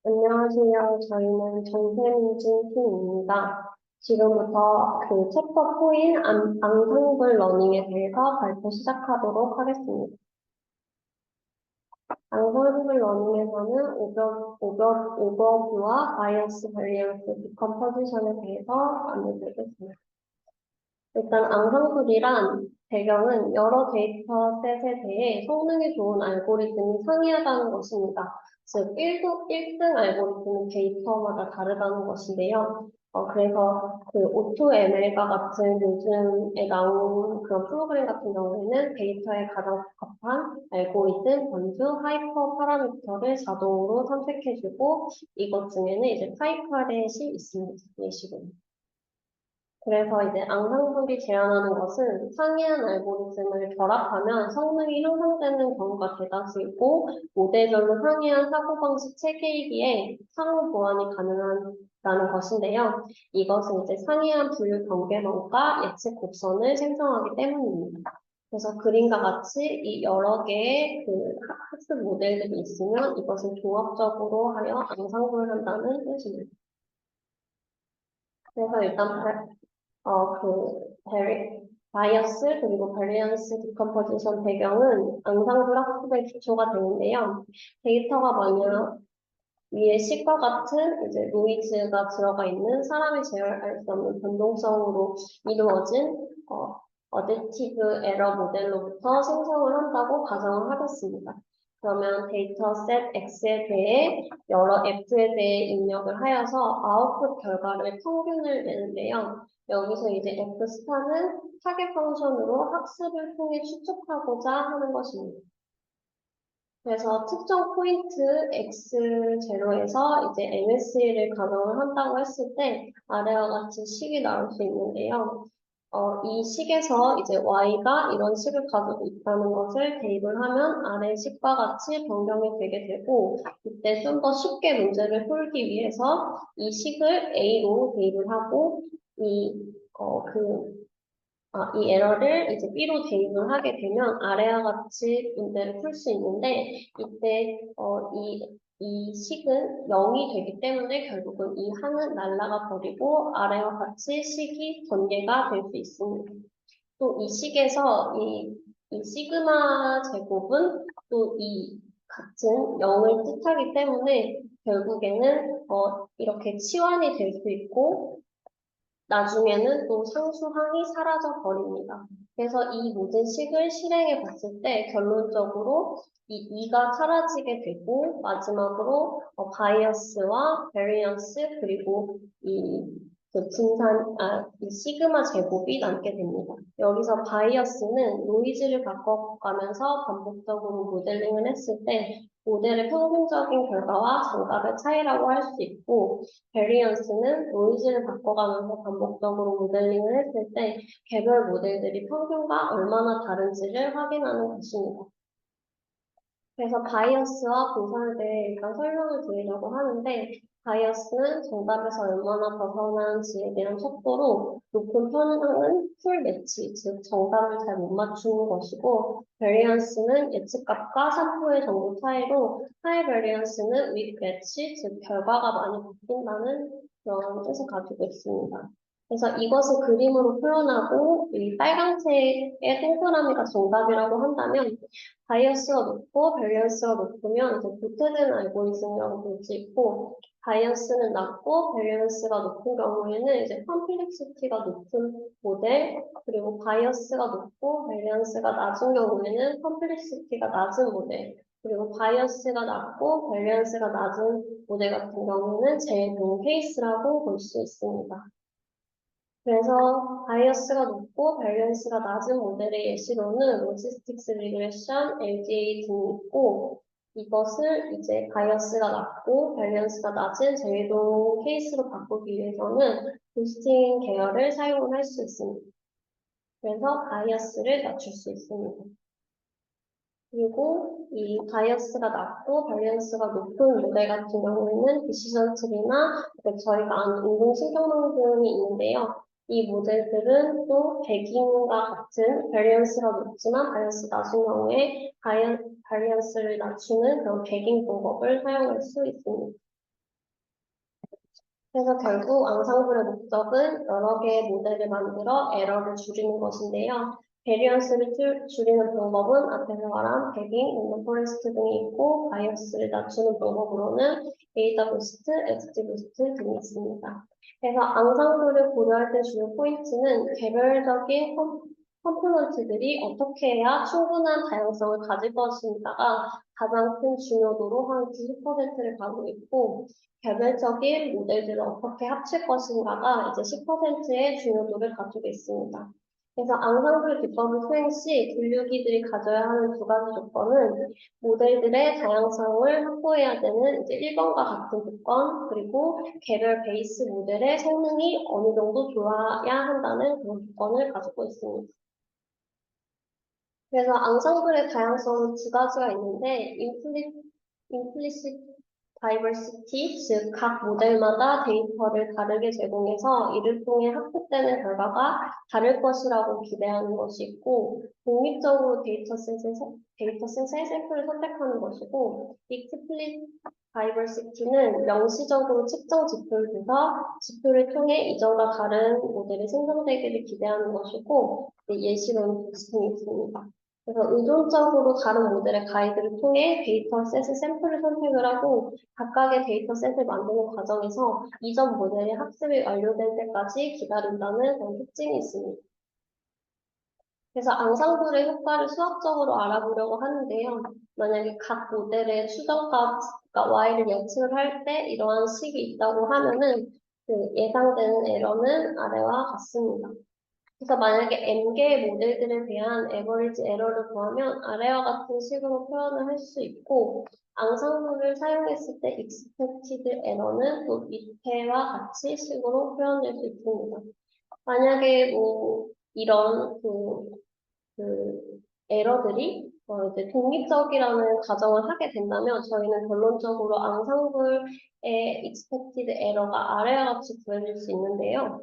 안녕하세요. 저희는 정세민진 팀입니다. 지금부터 그 챕터 4인 앙상블 러닝에 대해서 발표 시작하도록 하겠습니다. 앙상블 러닝에서는 오버뷰와 바이어스 밸리언스 디컴포지션에 대해서 안내드리겠습니다. 일단 앙상블이란 배경은 여러 데이터셋에 대해 성능이 좋은 알고리즘이 상이하다는 것입니다. 즉, 1등 알고리즘은 데이터마다 다르다는 것인데요. 그래서 그 O2ML과 같은 요즘에 나온 그런 프로그램 같은 경우에는 데이터에 가장 적합한 알고리즘, 번수, 하이퍼 파라미터를 자동으로 선택해주고 이것 중에는 이제 타입화렛이 있습니다. 이 식으로. 그래서 이제 앙상블이 제안하는 것은 상이한 알고리즘을 결합하면 성능이 향상되는 경우가 대다수이고 모델별로 상이한 사고방식 체계이기에 상호 보완이 가능하다는 것인데요. 이것은 이제 상이한 분류 경계론과 예측 곡선을 생성하기 때문입니다. 그래서 그림과 같이 이 여러 개의 그 학습 모델들이 있으면 이것을 종합적으로 하여 앙상블을 한다는 뜻입니다. 그래서 일단 바이어스 그리고 밸리언스 디컴포지션 배경은 앙상블 학습의 기초가 되는데요. 데이터가 만약 위에 식과 같은 이제 노이즈가 들어가 있는 사람이 제어할 수 없는 변동성으로 이루어진 어댑티브 에러 모델로부터 생성을 한다고 가정을 하겠습니다. 그러면 데이터 셋 X에 대해 여러 F에 대해 입력을 하여서 아웃풋 결과를 평균을 내는데요. 여기서 이제 F 스타는 타겟 펑션으로 학습을 통해 추측하고자 하는 것입니다. 그래서 특정 포인트 X0에서 이제 MSE를 가정을 한다고 했을 때 아래와 같이 식이 나올 수 있는데요. 이 식에서 이제 Y가 이런 식을 가지고 있다는 것을 대입을 하면 아래 식과 같이 변경이 되게 되고 이때 좀 더 쉽게 문제를 풀기 위해서 이 식을 A로 대입을 하고 이, 이 에러를 이제 B로 대입을 하게 되면 아래와 같이 문제를 풀 수 있는데 이때 이 식은 0이 되기 때문에 결국은 이 항은 날아가 버리고 아래와 같이 식이 전개가 될 수 있습니다. 또 이 식에서 이 시그마 제곱은 또 이 같은 0을 뜻하기 때문에 결국에는 이렇게 치환이 될 수 있고 나중에는 또 상수항이 사라져 버립니다. 그래서 이 모든 식을 실행해 봤을 때 결론적으로 이 2가 사라지게 되고 마지막으로 바이어스와 베리언스 그리고 이 시그마 제곱이 남게 됩니다. 여기서 바이어스는 노이즈를 바꿔가면서 반복적으로 모델링을 했을 때 모델의 평균적인 결과와 정답의 차이라고 할 수 있고 베리언스는 노이즈를 바꿔가면서 반복적으로 모델링을 했을 때 개별 모델들이 평균과 얼마나 다른지를 확인하는 것입니다. 그래서 바이어스와 분산에 대해 일단 설명을 드리려고 하는데 바이어스는 정답에서 얼마나 벗어나는지에 대한 속도로 높은 편향은 풀 매치, 즉 정답을 잘 못 맞추는 것이고 베리언스는 예측값과 산포의 정도 차이로 하이 베리언스는 윗 매치, 즉 결과가 많이 바뀐다는 그런 뜻을 가지고 있습니다. 그래서 이것을 그림으로 표현하고 이 빨간색의 동그라미가 정답이라고 한다면 바이어스가 높고 밸런스가 높으면 이제 도태된 알고리즘이라고 볼 수 있고 바이어스는 낮고 밸런스가 높은 경우에는 이제 컴플렉시티가 높은 모델 그리고 바이어스가 높고 밸런스가 낮은 경우에는 컴플렉시티가 낮은 모델 그리고 바이어스가 낮고 밸런스가 낮은 모델 같은 경우는 제일 좋은 케이스라고 볼 수 있습니다. 그래서 바이어스가 높고 밸런스가 낮은 모델의 예시로는 로지스틱스 리그레션, LDA 등이 있고 이것을 이제 바이어스가 낮고 밸런스가 낮은 제외동 케이스로 바꾸기 위해서는 부스팅 계열을 사용을 할 수 있습니다. 그래서 바이어스를 낮출 수 있습니다. 그리고 이 바이어스가 낮고 밸런스가 높은 모델 같은 경우에는 디시전 트리나 저희가 아는 인공신경망 등이 있는데요. 이 모델들은 또 백인과 같은 밸런스가 높지만 바이어스 낮은 경우에 바이어스를 낮추는 그런 백인 방법을 사용할 수 있습니다. 그래서 결국 앙상블의 목적은 여러 개의 모델을 만들어 에러를 줄이는 것인데요. 베리언스를 줄이는 방법은 앞에서 말한 배깅, 랜덤 포레스트 등이 있고 바이어스를 낮추는 방법으로는 데이터 부스트, 엑스지 부스트 등이 있습니다. 그래서 앙상블을 고려할 때 주요 포인트는 개별적인 컴포넌트들이 어떻게 해야 충분한 다양성을 가질 것인가가 가장 큰 중요도로 한 90%를 가지고 있고 개별적인 모델들을 어떻게 합칠 것인가가 이제 10%의 중요도를 가지고 있습니다. 그래서 앙상블 기법을 수행 시 분류기들이 가져야 하는 두 가지 조건은 모델들의 다양성을 확보해야 되는 이제 1번과 같은 조건, 그리고 개별 베이스 모델의 성능이 어느 정도 좋아야 한다는 그런 조건을 가지고 있습니다. 그래서 앙상블의 다양성은 두 가지가 있는데, implicit diversity, 즉 각 모델마다 데이터를 다르게 제공해서 이를 통해 학습되는 결과가 다를 것이라고 기대하는 것이 있고, 독립적으로 데이터셋의 샘플을 선택하는 것이고, explicit diversity는 명시적으로 측정 지표를 둬서 지표를 통해 이전과 다른 모델이 생성되기를 기대하는 것이고, 예시로는 비슷이 있습니다. 그래서 의존적으로 다른 모델의 가이드를 통해 데이터셋의 샘플을 선택을 하고 각각의 데이터셋을 만드는 과정에서 이전 모델의 학습이 완료될 때까지 기다린다는 그런 특징이 있습니다. 그래서 앙상블의 효과를 수학적으로 알아보려고 하는데요. 만약에 각 모델의 추정값, 그러니까 y를 예측을 할 때 이러한 식이 있다고 하면은 그 예상되는 에러는 아래와 같습니다. 그래서 만약에 N개의 모델들에 대한 에버리지 에러를 구하면 아래와 같은 식으로 표현을 할 수 있고 앙상블을 사용했을 때 expected 에러는 또 밑에와 같이 식으로 표현될 수 있습니다. 만약에 뭐 이런 에러들이 이제 독립적이라는 가정을 하게 된다면 저희는 결론적으로 앙상블의 expected 에러가 아래와 같이 구해질 수 있는데요.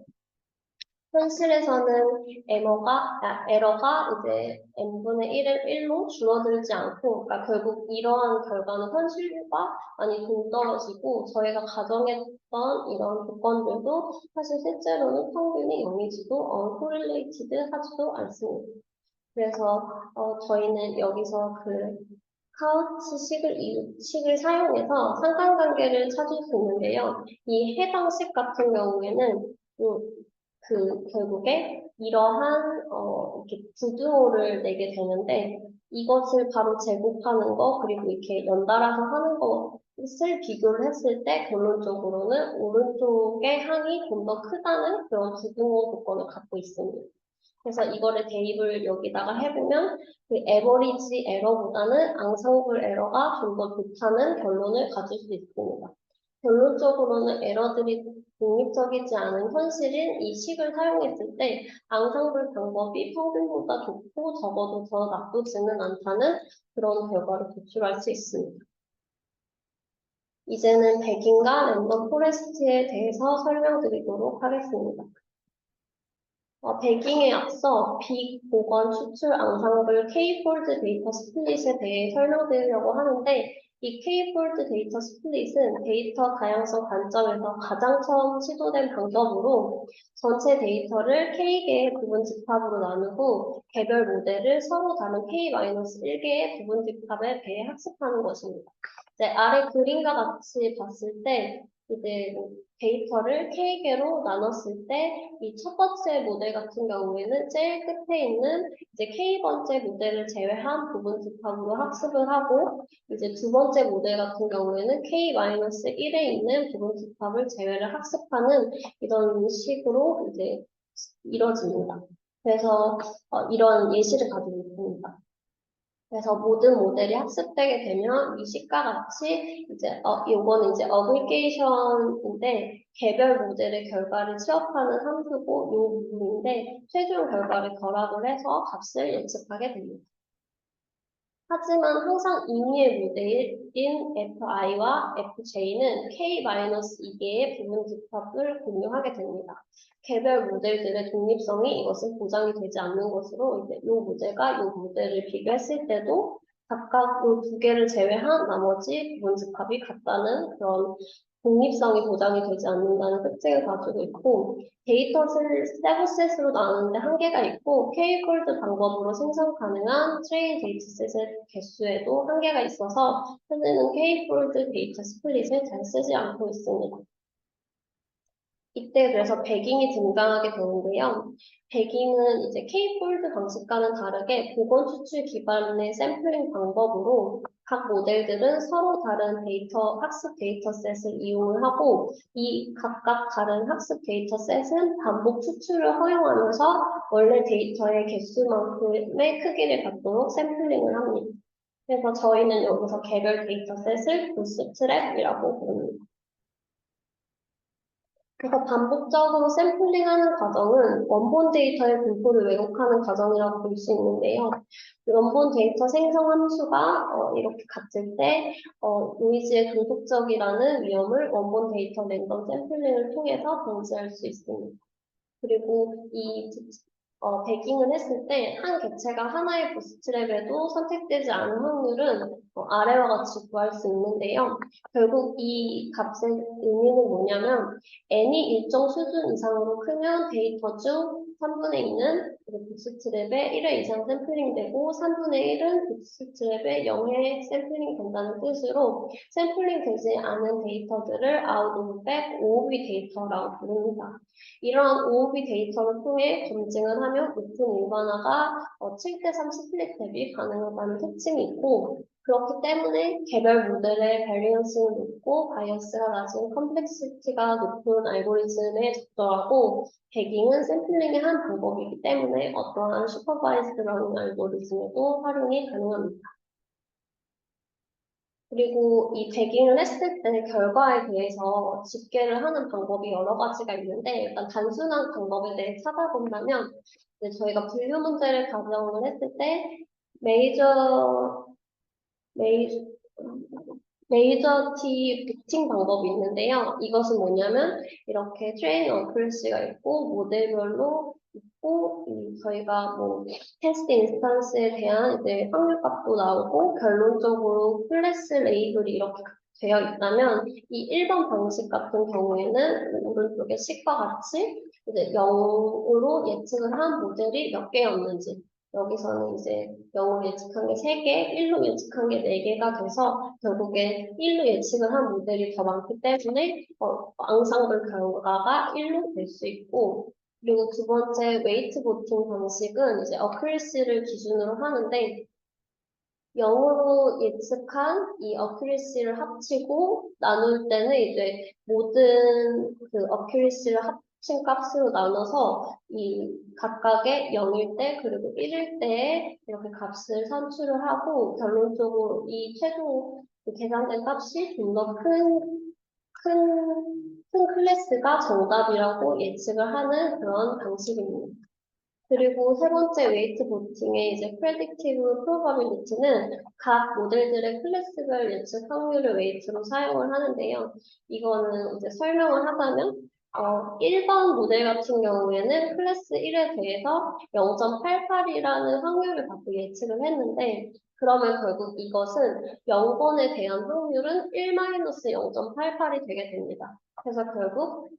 현실에서는 에러가 이제 n분의 1로 줄어들지 않고, 그러니까 결국 이러한 결과는 현실과 많이 동떨어지고, 저희가 가정했던 이런 조건들도 사실 실제로는 평균이 0이지도, uncorrelated 하지도 않습니다. 그래서, 저희는 여기서 카우치 식을 사용해서 상관관계를 찾을 수 있는데요. 이 해당식 같은 경우에는, 결국에 이러한 이렇게 부등호를 내게 되는데 이것을 바로 제곱하는 거 그리고 이렇게 연달아서 하는 것을 비교를 했을 때 결론적으로는 오른쪽의 항이 좀 더 크다는 그런 부등호 조건을 갖고 있습니다. 그래서 이거를 대입을 여기다가 해보면 그 에버리지 에러보다는 앙상블 에러가 좀 더 좋다는 결론을 가질 수 있습니다. 결론적으로는 에러들이 독립적이지 않은 현실인 이 식을 사용했을 때 앙상블 방법이 평균보다 좋고 적어도 더 나쁘지는 않다는 그런 결과를 도출할 수 있습니다. 이제는 백인과 랜덤 포레스트에 대해서 설명드리도록 하겠습니다. 배깅에 앞서 빅 보건 추출 앙상블 K-폴드 데이터 스플릿에 대해 설명드리려고 하는데 이 K-폴드 데이터 스플릿은 데이터 다양성 관점에서 가장 처음 시도된 방법으로 전체 데이터를 K개의 부분 집합으로 나누고 개별 모델을 서로 다른 K-1개의 부분 집합에 대해 학습하는 것입니다. 이제 아래 그림과 같이 봤을 때 이제 데이터를 K개로 나눴을 때 이 첫 번째 모델 같은 경우에는 제일 끝에 있는 이제 K번째 모델을 제외한 부분 집합으로 학습을 하고 이제 두 번째 모델 같은 경우에는 K-1에 있는 부분 집합을 제외를 학습하는 이런 식으로 이제 이루어집니다. 그래서 이런 예시를 가지고 있습니다. 그래서 모든 모델이 학습되게 되면 이 식과 같이 이제 요거는 이제 어그리게이션인데 개별 모델의 결과를 취업하는 함수고 요 부분인데 최종 결과를 결합을 해서 값을 예측하게 됩니다. 하지만 항상 임의의 모델인 fi와 fj는 k-2개의 부분 집합을 공유하게 됩니다. 개별 모델들의 독립성이 이것은 보장이 되지 않는 것으로 이제 이 모델과 이 모델을 비교했을 때도 각각 이 두 개를 제외한 나머지 부분 집합이 같다는 그런 독립성이 보장이 되지 않는다는 특징을 가지고 있고, 데이터를 세브셋으로 나누는데 한계가 있고, K-폴드 방법으로 생성 가능한 트레인 데이터셋의 개수에도 한계가 있어서 현재는 K-폴드 데이터 스플릿을 잘 쓰지 않고 있습니다. 이때 그래서 배깅이 등장하게 되는데요. 배깅은 이제 K-폴드 방식과는 다르게 복원 추출 기반의 샘플링 방법으로 각 모델들은 서로 다른 학습 데이터셋을 이용을 하고 이 각각 다른 학습 데이터셋은 반복 추출을 허용하면서 원래 데이터의 개수만큼의 크기를 갖도록 샘플링을 합니다. 그래서 저희는 여기서 개별 데이터셋을 부스트랩이라고 부릅니다. 그래서 반복적으로 샘플링하는 과정은 원본 데이터의 분포를 왜곡하는 과정이라고 볼 수 있는데요. 원본 데이터 생성 함수가 이렇게 같을 때 노이즈의 중독적이라는 위험을 원본 데이터 랜덤 샘플링을 통해서 방지할 수 있습니다. 그리고 이 배깅을 했을 때 한 개체가 하나의 부스트랩에도 선택되지 않은 확률은 아래와 같이 구할 수 있는데요. 결국 이 값의 의미는 뭐냐면 n이 일정 수준 이상으로 크면 데이터 중 3분의 2는 부스트랩에 1회 이상 샘플링되고 3분의 1은 부스트랩에 0회 샘플링 된다는 뜻으로 샘플링 되지 않은 데이터들을 out of back OOB 데이터라고 부릅니다. 이러한 OOB 데이터를 통해 검증을 하면 높은 일반화가 7대3 스플릿 대비 가능하다는 특징이 있고 그렇기 때문에 개별 모델의 밸리언스는 높고 바이어스가 낮은 컴플렉시티가 높은 알고리즘에 적절하고 배깅은 샘플링의 한 방법이기 때문에 어떠한 슈퍼바이스드 러닝 알고리즘에도 활용이 가능합니다. 그리고 이 배깅을 했을 때 결과에 대해서 집계를 하는 방법이 여러 가지가 있는데 일단 단순한 방법에 대해 찾아본다면 이제 저희가 분류 문제를 가정을 했을 때 메이저 메이, 메이저 T 부팅 방법이 있는데요. 이것은 뭐냐면 이렇게 트레인 어플리시가 있고 모델별로 있고 저희가 뭐 테스트 인스턴스에 대한 이제 확률값도 나오고 결론적으로 클래스 레이블이 이렇게 되어 있다면 이 1번 방식 같은 경우에는 오른쪽에 식과 같이 이제 0으로 예측을 한 모델이 몇 개였는지 여기서는 이제 0으로 예측한 게 3개, 1로 예측한 게 4개가 돼서 결국에 1로 예측을 한 모델이 더 많기 때문에 앙상블 결과가 1로 될 수 있고 그리고 두 번째 웨이트 보팅 방식은 이제 어큐리시를 기준으로 하는데 0으로 예측한 이 어큐리시를 합치고 나눌 때는 이제 모든 그 어큐리시를 합친 값으로 나눠서 이 각각의 0일 때 그리고 1일 때에 이렇게 값을 산출을 하고 결론적으로 이 최종 계산된 값이 좀 더 큰 클래스가 정답이라고 예측을 하는 그런 방식입니다. 그리고 세 번째 웨이트 보팅의 이제 프레딕티브 프로바빌리티는 각 모델들의 클래스별 예측 확률을 웨이트로 사용을 하는데요. 이거는 이제 설명을 하자면 1번 모델 같은 경우에는 클래스 1에 대해서 0.88이라는 확률을 갖고 예측을 했는데 그러면 결국 이것은 0번에 대한 확률은 1-0.88이 되게 됩니다. 그래서 결국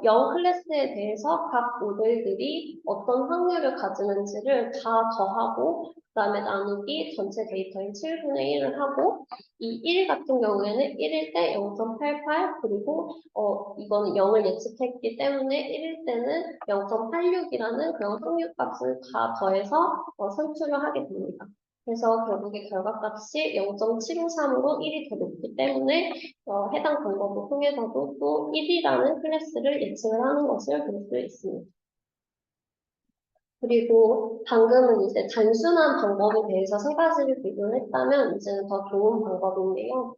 0 클래스에 대해서 각 모델들이 어떤 확률을 가지는지를 다 더하고 그다음에 나누기 전체 데이터인 7분의 1을 하고 이 1 같은 경우에는 1일 때 0.88 그리고 이거는 0을 예측했기 때문에 1일 때는 0.86이라는 그런 확률값을 다 더해서 산출을 하게 됩니다. 그래서 결국에 결과값이 0.753으로 1이 더 높기 때문에 해당 방법을 통해서도 또 1이라는 클래스를 예측을 하는 것을 볼 수 있습니다. 그리고 방금은 이제 단순한 방법에 대해서 세 가지를 비교를 했다면 이제는 더 좋은 방법인데요.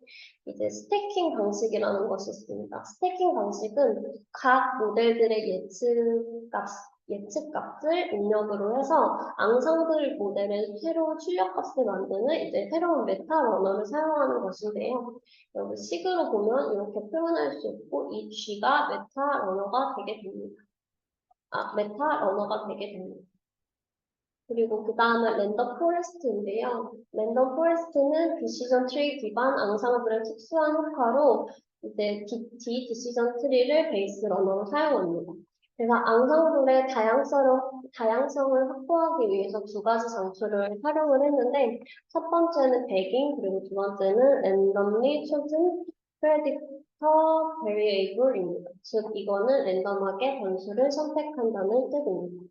이제 스태킹 방식이라는 것이 있습니다. 스태킹 방식은 각 모델들의 예측값을 입력으로 해서 앙상블 모델의 새로운 출력값을 만드는 이제 새로운 메타 러너를 사용하는 것인데요. 여기 식으로 보면 이렇게 표현할 수 있고 이 G가 메타 러너가 되게 됩니다. 메타 러너가 되게 됩니다. 그리고 그 다음은 랜덤 포레스트인데요. 랜덤 포레스트는 디시전 트리 기반 앙상블의 특수한 효과로 이제 DT, 디시전 트리를 베이스 러너로 사용합니다. 그래서 앙상블의 다양성을 확보하기 위해서 두 가지 장치를 활용을 했는데, 첫 번째는 배깅, 그리고 두 번째는 randomly chosen predictor variable입니다. 즉, 이거는 랜덤하게 변수를 선택한다는 뜻입니다.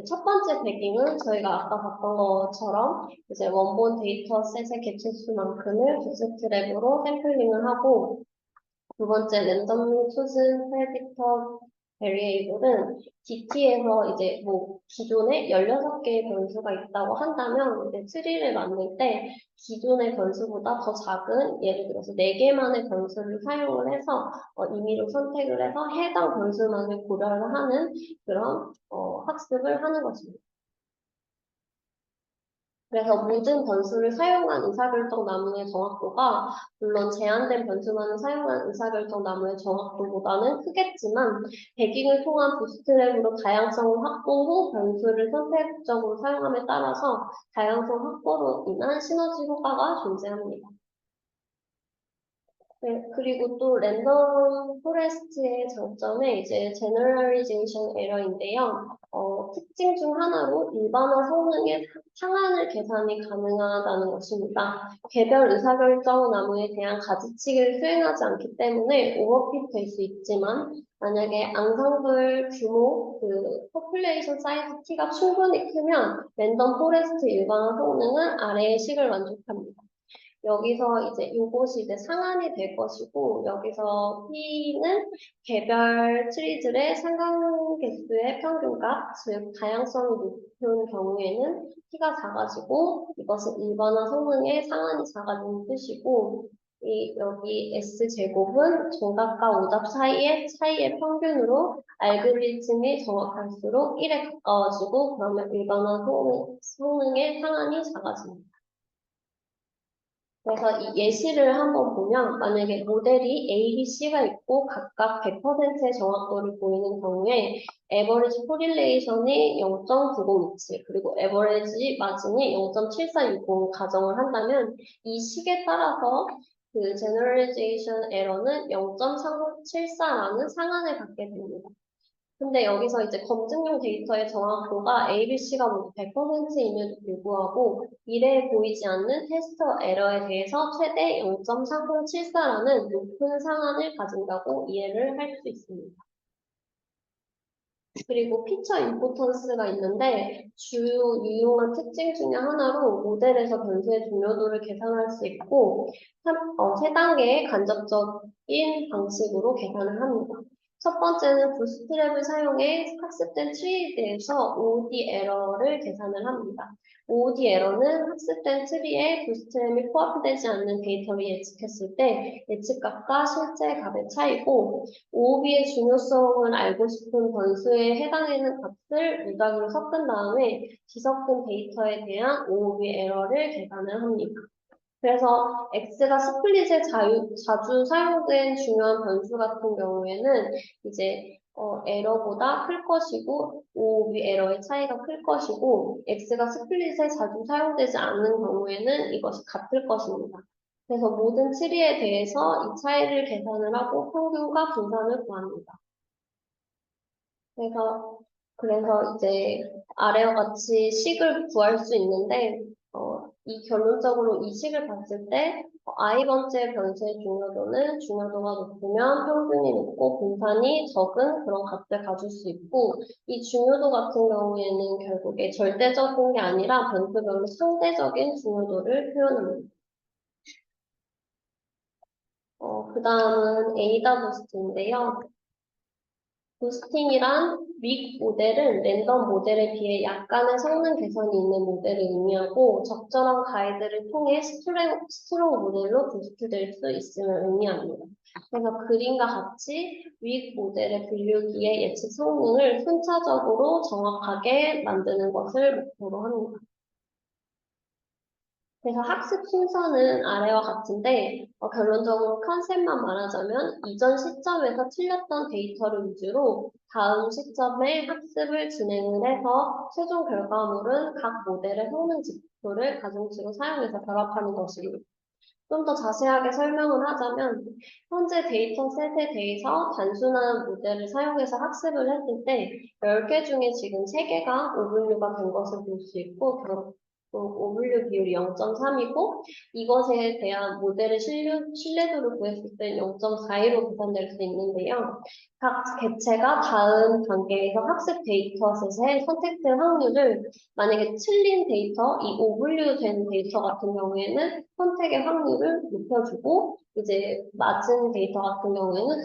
첫 번째 배깅은 저희가 아까 봤던 것처럼 이제 원본 데이터셋의 개체수만큼을 부스트랩으로 샘플링을 하고, 두 번째 랜덤 초슨 프레딕터 베리에이블은 DT에서 이제 뭐 기존에 16개의 변수가 있다고 한다면 이제 트리를 만들 때 기존의 변수보다 더 작은 예를 들어서 4개만의 변수를 사용을 해서 임의로 선택을 해서 해당 변수만을 고려를 하는 그런 학습을 하는 것입니다. 그래서 모든 변수를 사용한 의사결정 나무의 정확도가 물론 제한된 변수만을 사용한 의사결정 나무의 정확도보다는 크겠지만 배깅을 통한 부스트랩으로 다양성을 확보 후 변수를 선택적으로 사용함에 따라서 다양성 확보로 인한 시너지 효과가 존재합니다. 네, 그리고 또 랜덤 포레스트의 장점은 이제 제너럴리제이션 에러인데요. 특징 중 하나로 일반화 성능의 상한을 계산이 가능하다는 것입니다. 개별 의사결정 나무에 대한 가지치기를 수행하지 않기 때문에 오버핏 될 수 있지만 만약에 앙상블 규모, 그 포퓰레이션 사이즈 T가 충분히 크면 랜덤 포레스트 일반화 성능은 아래의 식을 만족합니다. 여기서 이제 이것이 이제 상한이 될 것이고 여기서 P는 개별 트리들의 상관 개수의 평균값, 즉 다양성이 높은 경우에는 P가 작아지고 이것은 일반화 성능의 상한이 작아지는 뜻이고 여기 S제곱은 정답과 오답 사이의 차이의 평균으로 알고리즘이 정확할수록 1에 가까워지고 그러면 일반화 성능의 상한이 작아집니다. 그래서 이 예시를 한번 보면 만약에 모델이 A, B, C가 있고 각각 100%의 정확도를 보이는 경우에 에버리지 코릴레이션이 0.9027 그리고 에버리지 마진이 0.7460 가정을 한다면 이 식에 따라서 그 제너럴리제이션 에러는 0.3974라는 상한을 갖게 됩니다. 근데 여기서 이제 검증용 데이터의 정확도가 ABC가 모두 100%임에도 불구하고 미래에 보이지 않는 테스터 에러에 대해서 최대 0.3074라는 높은 상한을 가진다고 이해를 할 수 있습니다. 그리고 피처 임포턴스가 있는데 주요 유용한 특징 중에 하나로 모델에서 변수의 중요도를 계산할 수 있고 3단계의 간접적인 방식으로 계산을 합니다. 첫 번째는 부스트랩을 사용해 학습된 트리에 대해서 OOD 에러를 계산을 합니다. OOD 에러는 학습된 트리에 부스트랩이 포함되지 않는 데이터를 예측했을 때 예측값과 실제 값의 차이고 OOB의 중요성을 알고 싶은 변수에 해당하는 값을 유작으로 섞은 다음에 뒤섞은 데이터에 대한 OOB 에러를 계산을 합니다. 그래서 X가 스플릿에 자주 사용된 중요한 변수 같은 경우에는 이제 에러보다 클 것이고 OOB 에러의 차이가 클 것이고 X가 스플릿에 자주 사용되지 않는 경우에는 이것이 같을 것입니다. 그래서 모든 트리에 대해서 이 차이를 계산을 하고 평균과 분산을 구합니다. 그래서 이제 아래와 같이 식을 구할 수 있는데 이 결론적으로 이 식을 봤을 때 i번째 변수의 중요도가 높으면 평균이 높고 분산이 적은 그런 값을 가질 수 있고 이 중요도 같은 경우에는 결국에 절대적인 게 아니라 변수별로 상대적인 중요도를 표현합니다. 그 다음은 에이다 부스트인데요. 부스팅이란 윅 모델은 랜덤 모델에 비해 약간의 성능 개선이 있는 모델을 의미하고 적절한 가이드를 통해 스트롱 모델로 부스트될 수 있음을 의미합니다. 그래서 그림과 같이 윅 모델의 분류기의 예측 성능을 순차적으로 정확하게 만드는 것을 목표로 합니다. 그래서 학습 순서는 아래와 같은데 결론적으로 컨셉만 말하자면 이전 시점에서 틀렸던 데이터를 위주로 다음 시점에 학습을 진행을 해서 최종 결과물은 각 모델의 성능 지표를 가중치로 사용해서 결합하는 것입니다. 좀 더 자세하게 설명을 하자면, 현재 데이터셋에 대해서 단순한 모델을 사용해서 학습을 했을 때, 10개 중에 지금 3개가 오분류가 된 것을 볼 수 있고, 결국 오분류 비율이 0.3이고, 이것에 대한 모델의 신뢰도를 구했을 때 0.42로 계산될 수 있는데요. 각 개체가 다음 단계에서 학습 데이터셋에 선택될 확률을 만약에 틀린 데이터, 이 오분류된 데이터 같은 경우에는 선택의 확률을 높여주고, 이제 맞은 데이터 같은 경우에는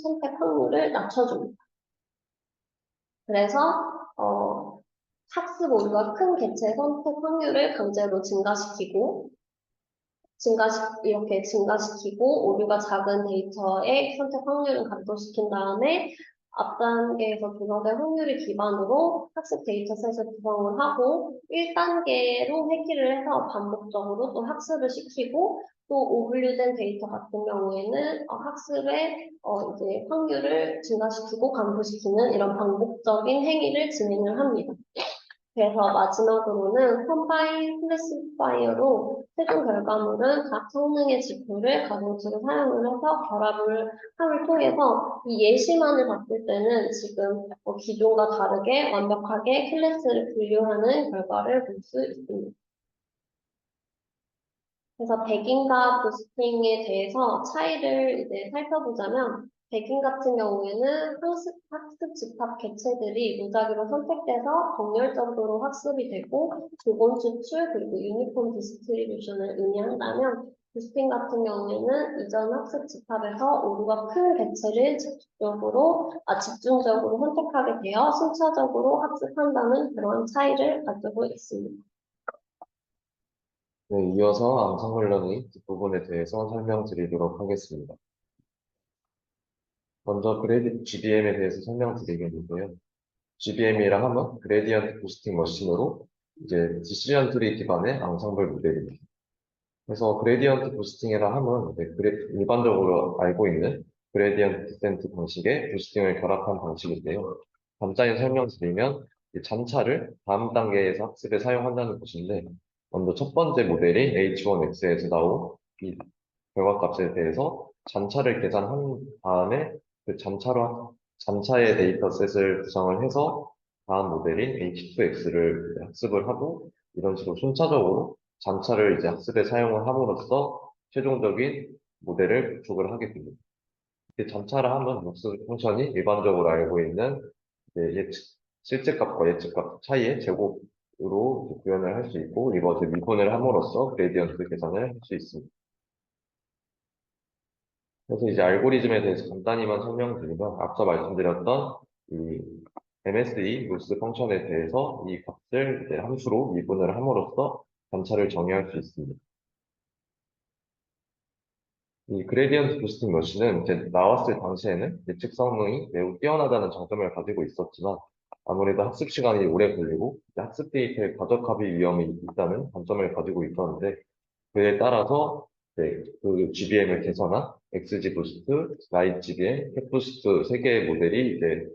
선택 확률을 낮춰줍니다. 그래서, 학습 오류가 큰 개체 선택 확률을 강제로 이렇게 증가시키고, 오류가 작은 데이터의 선택 확률을 감소시킨 다음에, 앞 단계에서 조정된 확률을 기반으로 학습 데이터셋을 구성을 하고, 1단계로 회귀를 해서 반복적으로 또 학습을 시키고, 또 오분류된 데이터 같은 경우에는 학습의 이제 확률을 증가시키고 감소시키는 이런 반복적인 행위를 진행을 합니다. 그래서 마지막으로는 컴바인 클래시파이어로 최종 결과물은 각 성능의 지표를 가중치로 사용을 해서 결합을 함을 통해서 이 예시만을 봤을 때는 지금 기존과 다르게 완벽하게 클래스를 분류하는 결과를 볼 수 있습니다. 그래서 백인과 부스팅에 대해서 차이를 이제 살펴보자면, 백인 같은 경우에는 학습 집합 개체들이 무작위로 선택돼서 정렬적으로 학습이 되고, 교본 추출, 그리고 유니폼 디스트리뷰션을 의미한다면, 부스팅 같은 경우에는 이전 학습 집합에서 오류가 큰 개체를 집중적으로 선택하게 되어 순차적으로 학습한다는 그런 차이를 가지고 있습니다. 네, 이어서 암상블 러닝 뒷부분에 대해서 설명드리도록 하겠습니다. 먼저 그레디언트 GBM에 대해서 설명드리겠는데요. GBM이라 하면 그레디언트 부스팅 머신으로 이제 디시전 트리 기반의 앙상블 모델입니다. 그래서 그레디언트 부스팅이라 하면 이제 일반적으로 알고 있는 그레디언트 디센트 방식의 부스팅을 결합한 방식인데요. 간단히 설명드리면 이 잔차를 다음 단계에서 학습에 사용한다는 것인데, 먼저 첫 번째 모델인 H1X에서 나온 이 결과값에 대해서 잔차를 계산한 다음에 그 잔차의 데이터셋을 구성을 해서 다음 모델인 H2X를 학습을 하고, 이런 식으로 순차적으로 잔차를 이제 학습에 사용을 함으로써 최종적인 모델을 구축을 하게 됩니다. 잔차라 하면 목수 펑션이 일반적으로 알고 있는 이제 실제값과 예측값 차이의 제곱으로 구현을 할 수 있고, 이것을 미분을 함으로써 그레디언트 계산을 할 수 있습니다. 그래서 이제 알고리즘에 대해서 간단히만 설명드리면, 앞서 말씀드렸던 이 MSE 로스 펑션에 대해서 이 값을 이제 함수로 미분을 함으로써 단차를 정의할 수 있습니다. 이 그레디언트 부스팅 머신은 이제 나왔을 당시에는 예측 성능이 매우 뛰어나다는 장점을 가지고 있었지만, 아무래도 학습 시간이 오래 걸리고 이제 학습 데이터의 과적합의 위험이 있다는 단점을 가지고 있었는데, 그에 따라서 이제 그 GBM을 개선한 XG 부스트, 라이트 GBM, 캡 부스트 세 개의 모델이 이제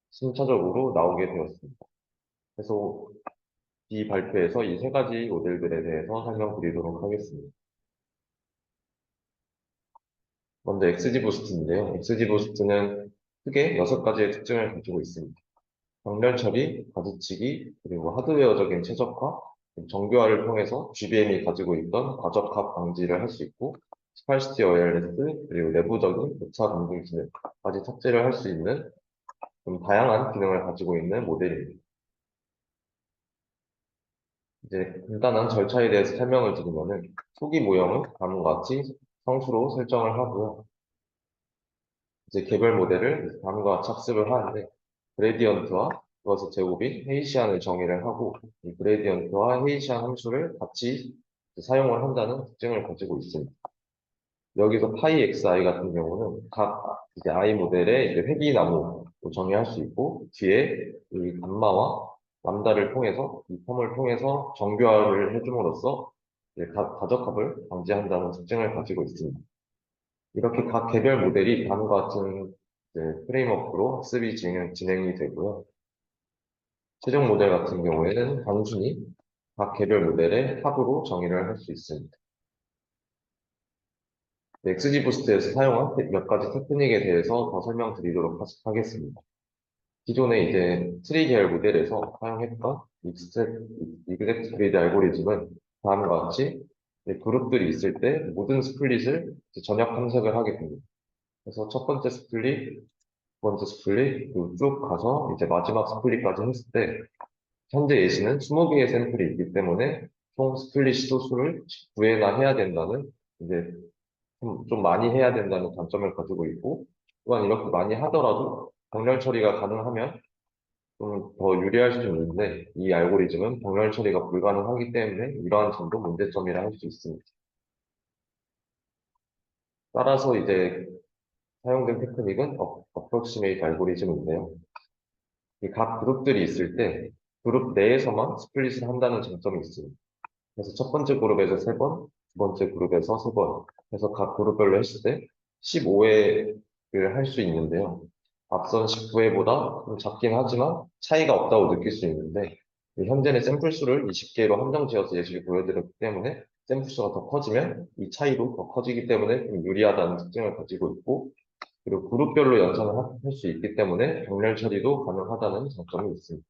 순차적으로 나오게 되었습니다. 그래서 이 발표에서 이 세 가지 모델들에 대해서 설명드리도록 하겠습니다. 먼저 XG 부스트인데요. XG 부스트는 크게 6가지의 특징을 가지고 있습니다. 정렬 처리, 가지치기, 그리고 하드웨어적인 최적화, 정교화를 통해서 GBM이 가지고 있던 과적합 방지를 할 수 있고, 스파이시티 어웨어리스, 그리고 내부적인 오차 감등 기능까지 탑재를 할 수 있는 좀 다양한 기능을 가지고 있는 모델입니다. 이제 간단한 절차에 대해서 설명을 드리면은, 초기 모형은 다음과 같이 성수로 설정을 하고요. 이제 개별 모델을 다음과 같이 학습을 하는데, 그레디언트와 그것의 제곱인 헤이시안을 정의를 하고, 이 그레디언트와 헤이시안 함수를 같이 사용을 한다는 특징을 가지고 있습니다. 여기서 파이 xi 같은 경우는 각 이제 i 모델의 이제 회귀나무로 정의할 수 있고, 뒤에 이 감마와 람다를 통해서 이 텀을 통해서 정교화를 해줌으로써 이제 가적합을 방지한다는 특징을 가지고 있습니다. 이렇게 각 개별 모델이 다음과 같은 이제 프레임워크로 학습이 진행이 되고요. 최종 모델 같은 경우에는 단순히 각 개별 모델의 합으로 정의를 할 수 있습니다. XG 부스트에서 사용한 몇 가지 테크닉에 대해서 더 설명드리도록 하겠습니다. 기존에 이제 트리 계열 모델에서 사용했던 이그젝트 그리드 알고리즘은 다음과 같이 이제 그룹들이 있을 때 모든 스플릿을 이제 전역 탐색을 하게 됩니다. 그래서 첫 번째 스플릿, 두 번째 스플릿, 그리고 쭉 가서 이제 마지막 스플릿까지 했을 때 현재 예시는 20개의 샘플이 있기 때문에 총 스플릿 시도 수를 9회나 해야 된다는 이제 좀 많이 해야 된다는 단점을 가지고 있고 또한 이렇게 많이 하더라도 병렬 처리가 가능하면 좀 더 유리할 수 있는데 이 알고리즘은 병렬 처리가 불가능하기 때문에 이러한 점도 문제점이라 할 수 있습니다. 따라서 이제 사용된 테크닉은 어프로시메이트 알고리즘인데요. 이 각 그룹들이 있을 때 그룹 내에서만 스플릿을 한다는 장점이 있습니다. 그래서 첫 번째 그룹에서 3번, 두 번째 그룹에서 3번 해서 각 그룹별로 했을 때 15회를 할 수 있는데요. 앞선 19회보다 좀 작긴 하지만 차이가 없다고 느낄 수 있는데 현재는 샘플 수를 20개로 한정 지어서 예시를 보여드렸기 때문에 샘플 수가 더 커지면 이 차이도 더 커지기 때문에 좀 유리하다는 특징을 가지고 있고 그리고 그룹별로 연산을 할 수 있기 때문에 병렬 처리도 가능하다는 장점이 있습니다.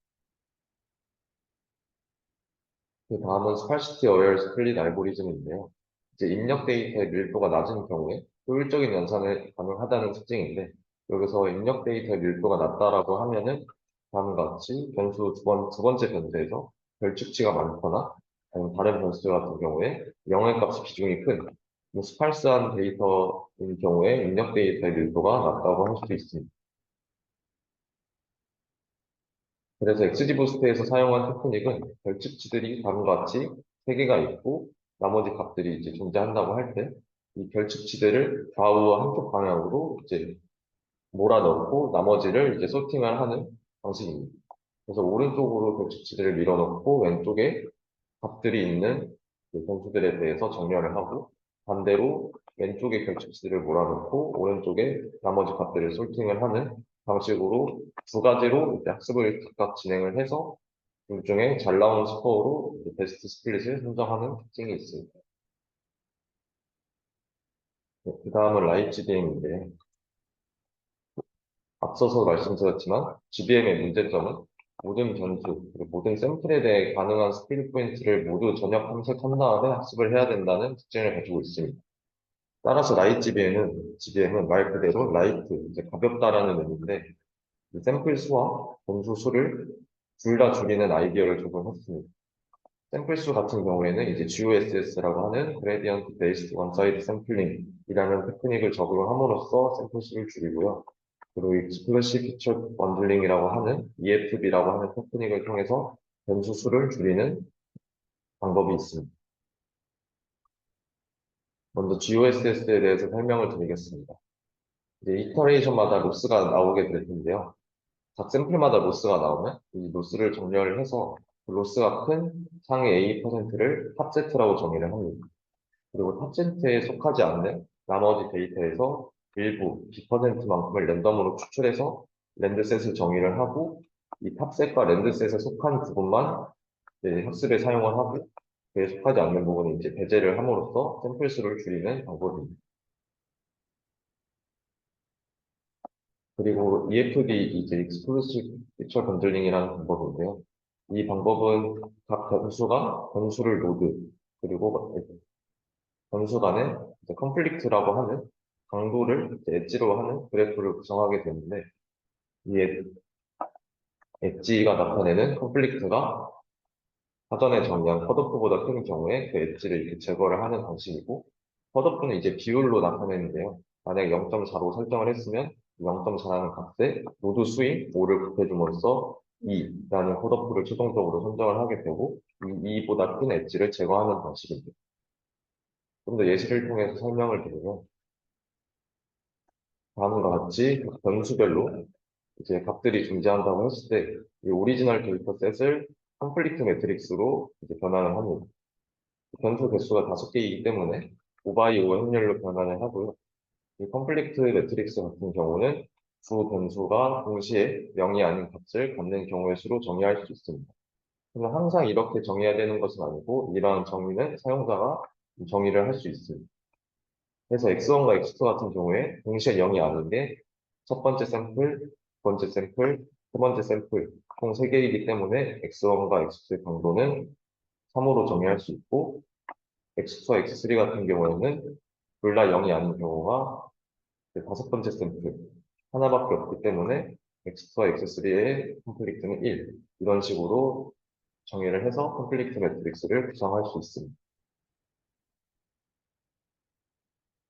그 다음은 스파시티 어웨어 스플릿 알고리즘인데요. 이제 입력 데이터의 밀도가 낮은 경우에 효율적인 연산이 가능하다는 특징인데, 여기서 입력 데이터의 밀도가 낮다라고 하면은 다음과 같이 변수 두 번째 변수에서 별축치가 많거나 아니면 다른 변수 같은 경우에 영의 값의 비중이 큰 스팔스한 데이터인 경우에 입력 데이터의 밀도가 낮다고 할 수 있습니다. 그래서 XGBoost에서 사용한 테크닉은 결집치들이 다음과 같이 3개가 있고 나머지 값들이 이제 존재한다고 할 때 이 결집치들을 좌우 한쪽 방향으로 이제 몰아넣고 나머지를 이제 소팅을 하는 방식입니다. 그래서 오른쪽으로 결집치들을 밀어넣고 왼쪽에 값들이 있는 그 변수들에 대해서 정렬을 하고 반대로 왼쪽에 결집치들을 몰아넣고 오른쪽에 나머지 값들을 솔팅을 하는 방식으로 두 가지로 이제 학습을 각각 진행을 해서 둘 중에 잘 나온 스코어로 이제 베스트 스플릿을 선정하는 특징이 있습니다. 네, 그 다음은 라이츠게임인데 앞서서 말씀드렸지만 GBM의 문제점은 모든 변수, 그리고 모든 샘플에 대해 가능한 스피드 포인트를 모두 전역 탐색한 다음에 학습을 해야 된다는 특징을 가지고 있습니다. 따라서 라이트 GBM은 말 그대로 라이트, 이제 가볍다라는 의미인데 이 샘플 수와 변수 수를 둘 다 줄이는 아이디어를 적용했습니다. 샘플 수 같은 경우에는 이제 GOSS라고 하는 Gradient Based One-Side Sampling이라는 테크닉을 적용을 함으로써 샘플 수를 줄이고요. 그리고 Explicit Feature Bundling이라고 하는 EFB라고 하는 테크닉을 통해서 변수 수를 줄이는 방법이 있습니다. 먼저 GOSS에 대해서 설명을 드리겠습니다. 이제 이터레이션마다 로스가 나오게 될 텐데요. 각 샘플마다 로스가 나오면 이 로스를 정렬을 해서 그 로스가 큰 상위 A%를 탑세트라고 정의를 합니다. 그리고 탑센트에 속하지 않는 나머지 데이터에서 일부 B%만큼을 랜덤으로 추출해서 랜드셋을 정의를 하고 이 탑셋과 랜드셋에 속한 부분만 이제 학습에 사용을 하고 그에 속하지 않는 부분은 이제 배제를 함으로써 샘플 수를 줄이는 방법입니다. 그리고 EFD 이제 Exclusive Feature Bundling이라는 방법인데요. 이 방법은 각 변수를 로드 그리고 변수 간의 컨플릭트라고 하는 강도를 이제 엣지로 하는 그래프를 구성하게 되는데 이 엣지가 나타내는 컨플릭트가 사전에 정의한 컷오프보다 큰 경우에 그 엣지를 이렇게 제거를 하는 방식이고 컷오프는 이제 비율로 나타내는데요. 만약 0.4로 설정을 했으면 0.4라는 값에 노드 수인 5를 곱해줌으로써 2라는 컷오프를 최종적으로 선정을 하게 되고 이 2보다 큰 엣지를 제거하는 방식입니다. 좀 더 예시를 통해서 설명을 드리면 다음과 같이 각 변수별로 이제 값들이 존재한다고 했을 때 이 오리지널 데이터 셋을 컴플리트 매트릭스로 이제 변환을 합니다. 변수 개수가 5개이기 때문에 5x5 확률로 변환을 하고요. 이 컴플리트 매트릭스 같은 경우는 두 변수가 동시에 0이 아닌 값을 갖는 경우의 수로 정의할 수 있습니다. 그러나 항상 이렇게 정의해야 되는 것은 아니고 이러한 정의는 사용자가 정의를 할 수 있습니다. 그래서 X1과 X2 같은 경우에 동시에 0이 아닌 게 첫 번째 샘플, 두 번째 샘플, 세 번째 샘플 총 3개이기 때문에 X1과 X2의 강도는 3으로 정의할 수 있고 X2와 X3 같은 경우에는 둘 다 0이 아닌 경우가 다섯 번째 샘플 하나밖에 없기 때문에 X2와 X3의 컴플리트는 1 이런 식으로 정의를 해서 컴플리트 매트릭스를 구성할 수 있습니다.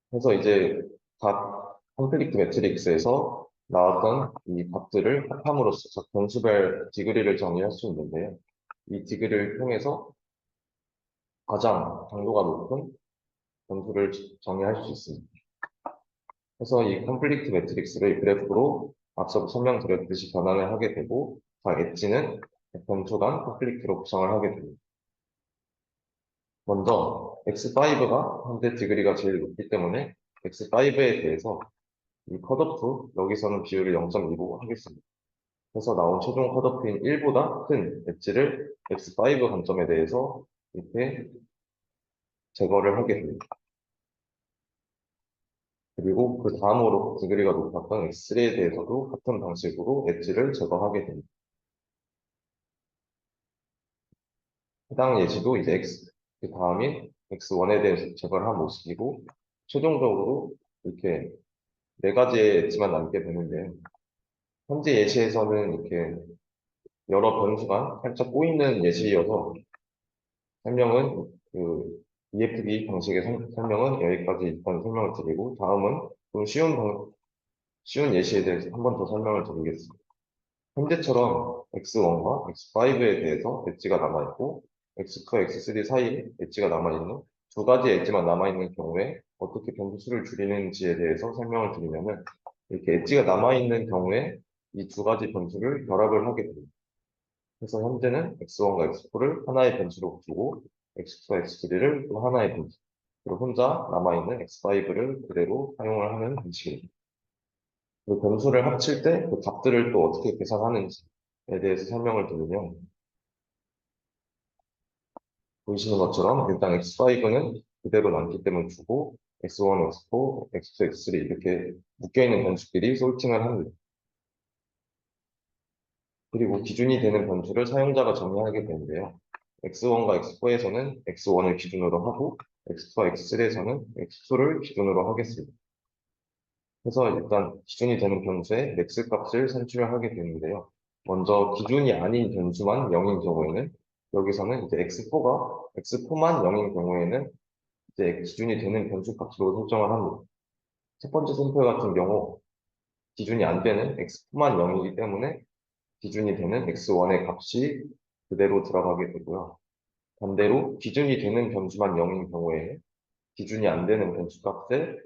그래서 이제 각 컴플리트 매트릭스에서 나왔던 이 값들을 합함으로써 각 변수별 디그리를 정의할 수 있는데요. 이 디그리를 통해서 가장 강도가 높은 변수를 정의할 수 있습니다. 그래서 이 컴플리트 매트릭스를 그래프로 앞서 설명드렸듯이 변환을 하게 되고 각 엣지는 변수 간 컴플리트로 구성을 하게 됩니다. 먼저 X5가 현재 디그리가 제일 높기 때문에 X5에 대해서 이 컷오프 여기서는 비율을 0.25 하겠습니다. 그래서 나온 최종 컷오프인 1보다 큰 엣지를 X5 관점에 대해서 이렇게 제거를 하게 됩니다. 그리고 그 다음으로 디그리가 높았던 X3에 대해서도 같은 방식으로 엣지를 제거하게 됩니다. 해당 예시도 이제 그 다음인 X1에 대해서 제거를 한 모습이고, 최종적으로 이렇게 네 가지의 엣지만 남게 되는데, 현재 예시에서는 이렇게 여러 변수가 살짝 꼬이는 예시여서 설명은 그 EFD 방식의 설명은 여기까지 일단 설명을 드리고, 다음은 좀 쉬운 예시에 대해서 한 번 더 설명을 드리겠습니다. 현재처럼 X1과 X5에 대해서 엣지가 남아있고 X2와 X3 사이에 엣지가 남아있는 두 가지 엣지만 남아있는 경우에 어떻게 변수를 줄이는지에 대해서 설명을 드리면은 이렇게 엣지가 남아있는 경우에 이 두 가지 변수를 결합을 하게 됩니다. 그래서 현재는 X1과 X4를 하나의 변수로 두고 X2와 X3를 또 하나의 변수, 그리고 혼자 남아있는 X5를 그대로 사용을 하는 방식입니다. 그 변수를 합칠 때 그 값들을 또 어떻게 계산하는지에 대해서 설명을 드리면 보이시는 것처럼 일단 X5는 그대로 남기 때문에 주고 X1, X4, X2, X3 이렇게 묶여있는 변수끼리 솔팅을 합니다. 그리고 기준이 되는 변수를 사용자가 정의하게 되는데요. X1과 X4에서는 X1을 기준으로 하고 X2와 X3에서는 X2를 기준으로 하겠습니다. 그래서 일단 기준이 되는 변수의 맥스 값을 산출을 하게 되는데요. 먼저 기준이 아닌 변수만 0인 경우에는 여기서는 이제 X4만 0인 경우에는 이제 기준이 되는 변수 값으로 설정을 합니다. 첫 번째 샘플 같은 경우 기준이 안 되는 X4만 0이기 때문에 기준이 되는 X1의 값이 그대로 들어가게 되고요. 반대로 기준이 되는 변수만 0인 경우에 기준이 안 되는 변수 값에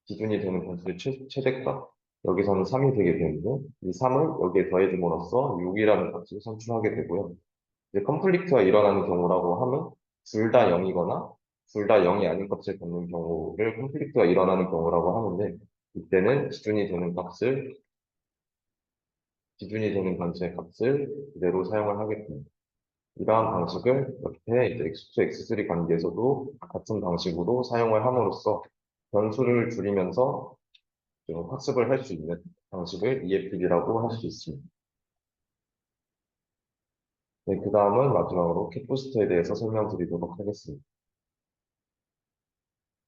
기준이 되는 변수의 최대값, 여기서는 3이 되게 되는데, 이 3을 여기에 더해줌으로써 6이라는 값을 산출하게 되고요. 이제 컴플리트가 일어나는 경우라고 하면, 둘 다 0이거나, 둘 다 0이 아닌 값을 갖는 경우를 컴플리트가 일어나는 경우라고 하는데, 이때는 기준이 되는 변수의 값을 그대로 사용을 하게 됩니다. 이러한 방식을 옆에 이제 X2, X3 관계에서도 같은 방식으로 사용을 함으로써 변수를 줄이면서 좀 학습을 할 수 있는 방식을 EFD라고 할 수 있습니다. 네, 그 다음은 마지막으로 캣부스터에 대해서 설명드리도록 하겠습니다.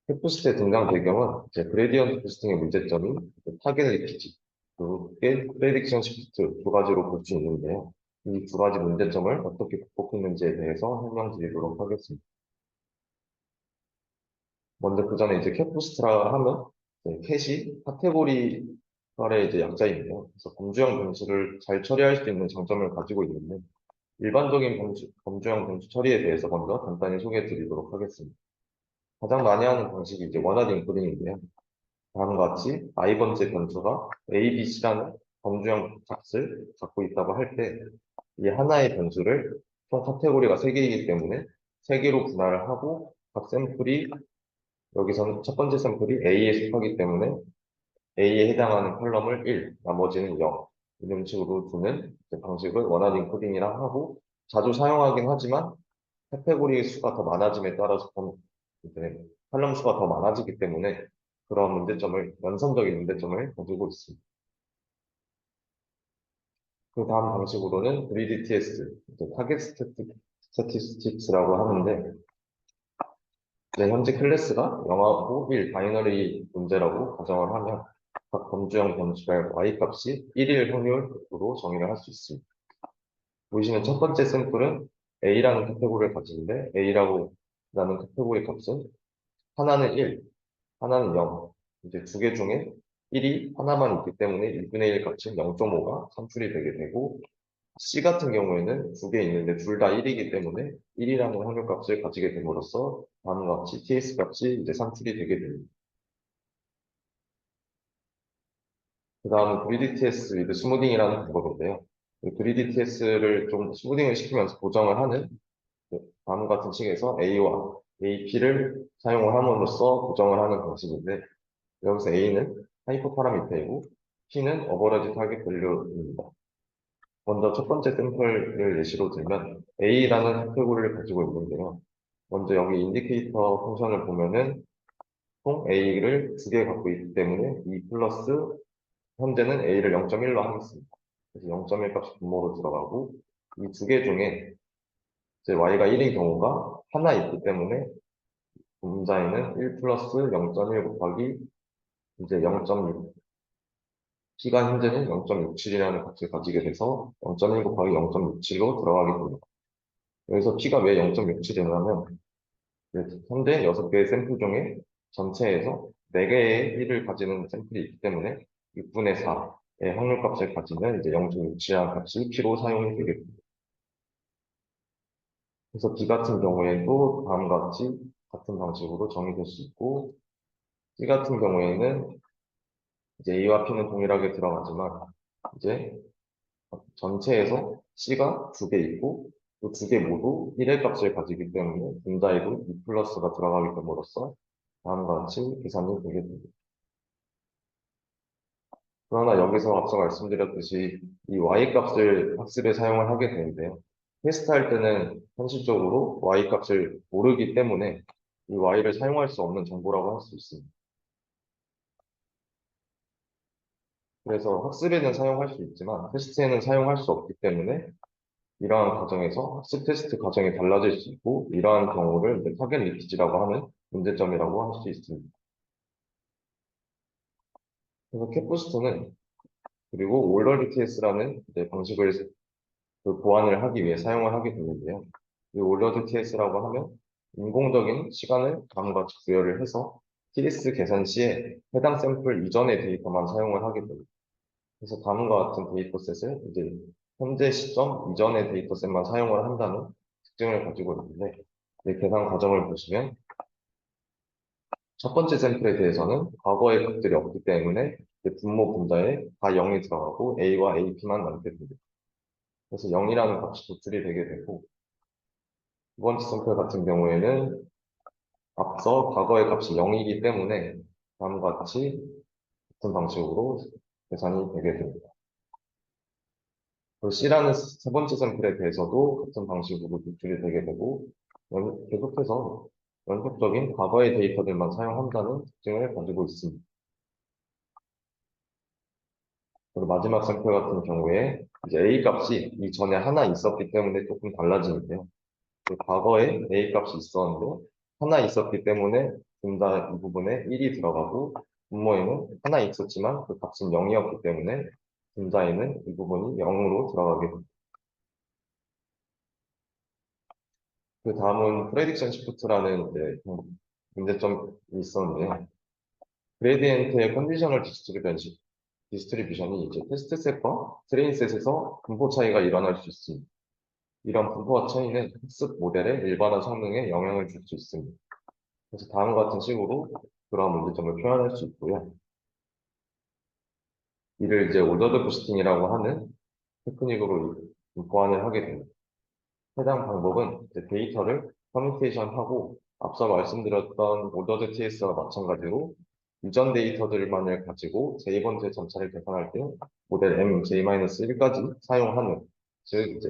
캣부스터의 등장 배경은 이제 그레디언트 부스팅의 문제점인 타겟 리피지, 그리고 프레딕션 시프트 두 가지로 볼 수 있는데요. 이 두 가지 문제점을 어떻게 극복했는지에 대해서 설명드리도록 하겠습니다. 먼저 그 전에 이제 캣부스트라 하면 캣이 카테고리설의 이제 약자인데요. 그래서 범주형 변수를 잘 처리할 수 있는 장점을 가지고 있는데 일반적인 범주형 변수 처리에 대해서 먼저 간단히 소개해 드리도록 하겠습니다. 가장 많이 하는 방식이 이제 원하드 인코딩인데요. 다음과 같이 i번째 변수가 a, b, c라는 범주형 값을 갖고 있다고 할 때 이 하나의 변수를 총 카테고리가 3개이기 때문에 3개로 분할을 하고 각 샘플이 여기서는 첫 번째 샘플이 A에 속하기 때문에 A에 해당하는 컬럼을 1, 나머지는 0 이런 식으로 두는 방식을 원하드 인코딩이라 하고 자주 사용하긴 하지만 카테고리의 수가 더 많아짐에 따라서 이제 컬럼 수가 더 많아지기 때문에 그런 문제점을, 연산적인 문제점을 가지고 있습니다. 그 다음 방식으로는 VDTS, 타겟 스태티스틱스라고 하는데, 현재 클래스가 0하고 1 바이너리 문제라고 가정을 하면 각 범주형 범주별 y 값이 1일 확률로 정의를 할 수 있습니다. 보시면 첫 번째 샘플은 A라는 카테고리를 가지는데 A라고 라는 카테고리 값은 하나는 1, 하나는 0. 이제 두 개 중에 1이 하나만 있기 때문에 1분의 1 값인 0.5가 산출이 되게 되고 C 같은 경우에는 두 개 있는데 둘 다 1이기 때문에 1이라는 확률 값을 가지게 됨으로써 다음과 같이 TS 값이 이제 산출이 되게 됩니다. 그 다음은 VDTS with 스무딩이라는 방법인데요. VDTS를 좀 스무딩을 시키면서 보정을 하는 다음과 같은 식에서 A와 AP를 사용을 함으로써 보정을 하는 방식인데 여기서 A는 하이퍼 파라미터이고 P는 어버러지 타겟 밸류입니다. 먼저 첫 번째 샘플을 예시로 들면 A라는 카테고리를 가지고 있는데요. 먼저 여기 인디케이터 펑션을 보면은 총 A를 두 개 갖고 있기 때문에 2 플러스 현재는 A를 0.1로 하겠습니다. 그래서 0.1 값이 분모로 들어가고 이 두 개 중에 이제 Y가 1인 경우가 하나 있기 때문에 분자에는 1 플러스 0.1 곱하기 이제 0.6 P가 현재는 0.67이라는 값을 가지게 돼서 0.1 곱하기 0.67로 들어가게 됩니다. 여기서 P가 왜 0.67이냐면 현재 6개의 샘플 중에 전체에서 4개의 1을 가지는 샘플이 있기 때문에 6분의 4의 확률값을 가지면 이제 0.67이라는 값이 P로 사용이 되게 됩니다. 그래서 B 같은 경우에도 다음과 같이 같은 방식으로 정의될 수 있고 C 같은 경우에는 이제 A와 P는 동일하게 들어가지만 이제 전체에서 C가 두 개 있고 또 두 개 모두 1의 값을 가지기 때문에 분자에도 2 플러스가 들어가게 됨으로써 다음과 같이 계산이 되게 됩니다. 그러나 여기서 앞서 말씀드렸듯이 이 y 값을 학습에 사용을 하게 되는데요. 테스트할 때는 현실적으로 y 값을 모르기 때문에 이 y를 사용할 수 없는 정보라고 할 수 있습니다. 그래서 학습에는 사용할 수 있지만 테스트에는 사용할 수 없기 때문에 이러한 과정에서 학습 테스트 과정이 달라질 수 있고 이러한 경우를 이제 타겟 리키지라고 하는 문제점이라고 할 수 있습니다. 그래서 캣부스트는 그리고 올더 TS라는 방식을 그 보완을 하기 위해 사용을 하게 되는데요. 이 올러드 TS라고 하면 인공적인 시간을 다음과 같이 부여를 해서 TS 계산 시에 해당 샘플 이전의 데이터만 사용을 하게 됩니다. 그래서 다음과 같은 데이터셋을 이제 현재 시점 이전의 데이터셋만 사용을 한다는 특징을 가지고 있는데 이 계산 과정을 보시면 첫 번째 샘플에 대해서는 과거의 값들이 없기 때문에 분모 분자에 다 0이 들어가고 A와 AP만 남게 됩니다. 그래서 0이라는 값이 도출이 되게 되고 두 번째 샘플 같은 경우에는 앞서 과거의 값이 0이기 때문에 다음과 같이 같은 방식으로 계산이 되게 됩니다. 그리고 C라는 세 번째 샘플에 대해서도 같은 방식으로 도출이 되게 되고 계속해서 연속적인 과거의 데이터들만 사용한다는 특징을 가지고 있습니다. 그리고 마지막 샘플 같은 경우에 이제 A 값이 이전에 하나 있었기 때문에 조금 달라지는데요. 과거에 A 값이 있었는데 하나 있었기 때문에 분자 이 부분에 1이 들어가고 분모에는 하나 있었지만 그 값은 0이었기 때문에 분자에는 이 부분이 0으로 들어가게 됩니다. 그 다음은 프레딕션 시프트라는 문제점이 있었는데요. 그레디엔트의 컨디셔널 디스트리뷰션이 이제 테스트 셋과 트레인 셋에서 분포 차이가 일어날 수 있습니다. 이런 분포와 차이는 학습 모델의 일반화 성능에 영향을 줄 수 있습니다. 그래서 다음과 같은 식으로 그러한 문제점을 표현할 수 있고요. 이를 이제 오더드 부스팅이라고 하는 테크닉으로 보완을 하게 됩니다. 해당 방법은 이제 데이터를 커뮤니케이션하고 앞서 말씀드렸던 오더드 TS와 마찬가지로 이전 데이터들만을 가지고 제2번째 점차를 계산할 때 모델 MJ-1까지 사용하는 즉 이제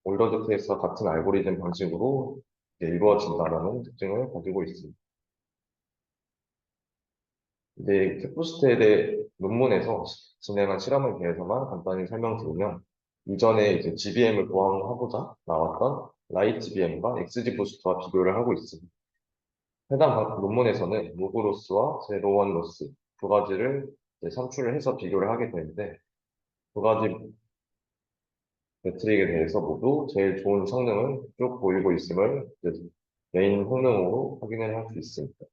올더드 TS와 같은 알고리즘 방식으로 이루어진다는 특징을 가지고 있습니다. 이제 캡부스트에 대해 논문에서 진행한 실험에 대해서만 간단히 설명드리면, 이전에 이제 GBM을 보완하고자 나왔던 라이트BM과 XG부스트와 비교를 하고 있습니다. 해당 논문에서는 무브로스와 제로원 로스 두 가지를 이제 산출을 해서 비교를 하게 되는데, 두 가지 매트릭에 대해서 모두 제일 좋은 성능을 쭉 보이고 있음을 이제 메인 효능으로 확인을 할 수 있습니다.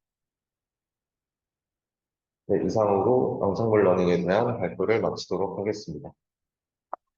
네, 이상으로 앙상블 러닝에 대한 발표를 마치도록 하겠습니다.